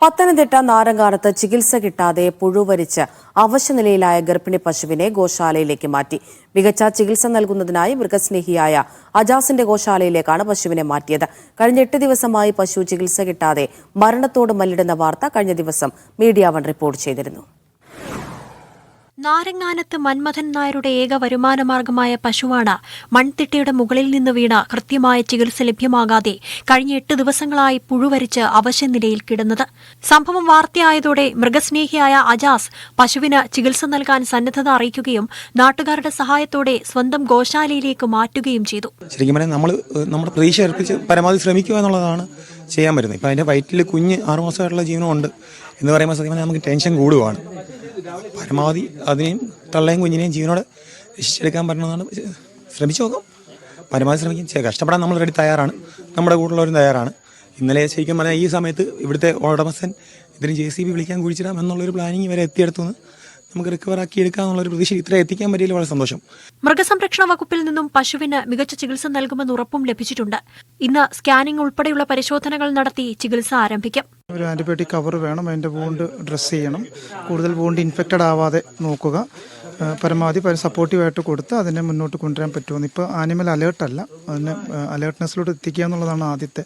പത്തനംതിട്ട നാരങ്ങാനത്ത് ചികിത്സ കിട്ടാതെ പുഴുവരിച്ച് അവശനിലയിലായ ഗർഭിണി പശുവിനെ ഗോശാലയിലേക്ക് മാറ്റി. മികച്ച ചികിത്സ നൽകുന്നതിനായി മൃഗസ്നേഹിയായ അജാസിന്റെ ഗോശാലയിലേക്കാണ് പശുവിനെ മാറ്റിയത്. കഴിഞ്ഞ 8 ദിവസമായി പശു ചികിത്സ കിട്ടാതെ മരണത്തോട് മല്ലിടുന്ന വാർത്ത കഴിഞ്ഞ ദിവസം മീഡിയ 1 റിപ്പോർട്ട് ചെയ്തിരുന്നു. നാരങ്ങാനത്ത് മന്മഥൻ നായരുടെ ഏക വരുമാനമാർഗമായ പശുവാണ് മൺതിട്ടയുടെ മുകളിൽ നിന്ന് വീണ കൃത്യമായ ചികിത്സ ലഭ്യമാകാതെ കഴിഞ്ഞ 8 ദിവസങ്ങളായി പുഴുവരിച്ച് അവശനിലയിൽ കിടന്നത്. സംഭവം വാർത്തയായതോടെ മൃഗസ്നേഹിയായ അജാസ് പശുവിന് ചികിത്സ നൽകാൻ സന്നദ്ധത അറിയിക്കുകയും നാട്ടുകാരുടെ സഹായത്തോടെ സ്വന്തം ഗോശാലയിലേക്ക് മാറ്റുകയും ചെയ്തു. ശരിക്കും പറഞ്ഞാൽ നമ്മുടെ പ്രതീക്ഷ അർപ്പിച്ച് പരമാവധി ശ്രമിക്കുക എന്നുള്ളതാണ് ചെയ്യാൻ പറ്റുന്നത്. ഇപ്പം അതിൻ്റെ വയറ്റിൽ കുഞ്ഞ് 6 മാസമായിട്ടുള്ള ജീവനമുണ്ട് എന്ന് പറയുമ്പോൾ സത്യം പറഞ്ഞാൽ നമുക്ക് ടെൻഷൻ കൂടുകയാണ്. പരമാവധി അതിനെയും തള്ളയും കുഞ്ഞിനെയും ജീവനോട് രക്ഷിച്ചെടുക്കാൻ പറ്റണമെന്നാണ് ശ്രമിച്ചു നോക്കാം. പരമാവധി ശ്രമിക്കും. കഷ്ടപ്പെടാൻ നമ്മൾ റെഡി തയ്യാറാണ്, നമ്മുടെ കൂടെയുള്ളവരും തയ്യാറാണ്. ഇന്നലെ ശരിക്കും പറഞ്ഞാൽ ഈ സമയത്ത് ഇവിടുത്തെ ഉടമസ്ഥൻ ഇതിന് JCB വിളിക്കാൻ കുഴിച്ചിടാം എന്നുള്ളൊരു പ്ലാനിങ് വരെ എത്തിയെടുത്തുനിന്ന് നമുക്ക് റിക്കവർ ആക്കി എടുക്കാമെന്നുള്ളൊരു പ്രതീക്ഷ ഇത്ര എത്തിക്കാൻ പറ്റിയതിൽ വളരെ സന്തോഷം. മൃഗസംരക്ഷണ വകുപ്പിൽ നിന്നും പശുവിന് മികച്ച ചികിത്സ നൽകുമെന്ന് ഉറപ്പും ലഭിച്ചിട്ടുണ്ട്. ഇന്ന് സ്കാനിംഗ് ഉൾപ്പെടെയുള്ള പരിശോധനകൾ നടത്തി ചികിത്സ ആരംഭിക്കും. ഒരു ആന്റിബയോട്ടിക് കവർ വേണം, അതിൻ്റെ വൂണ്ട് ഡ്രസ്സ് ചെയ്യണം, കൂടുതൽ വൂണ്ട് ഇൻഫെക്റ്റഡ് ആവാതെ നോക്കുക, പരമാവധി സപ്പോർട്ടീവായിട്ട് കൊടുത്ത് അതിനെ മുന്നോട്ട് കൊണ്ടുവരാൻ പറ്റുമെന്ന്. ഇപ്പോൾ ആനിമൽ അലേർട്ടല്ല, അതിനെ അലേർട്ട്നെസ്സിലോട്ട് എത്തിക്കുക എന്നുള്ളതാണ് ആദ്യത്തെ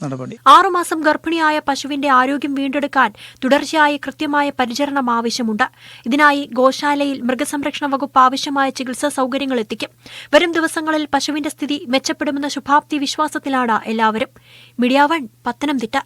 നടപടി. 6 മാസം ഗർഭിണിയായ പശുവിന്റെ ആരോഗ്യം വീണ്ടെടുക്കാൻ തുടർച്ചയായി കൃത്യമായ പരിചരണം ആവശ്യമുണ്ട്. ഇതിനായി ഗോശാലയിൽ മൃഗസംരക്ഷണ വകുപ്പ് ആവശ്യമായ ചികിത്സാ സൗകര്യങ്ങൾ എത്തിക്കും. വരും ദിവസങ്ങളിൽ പശുവിന്റെ സ്ഥിതി മെച്ചപ്പെടുമെന്ന ശുഭാപ്തി വിശ്വാസത്തിലാണ് എല്ലാവരും. മീഡിയ 1 പത്തനംതിട്ട.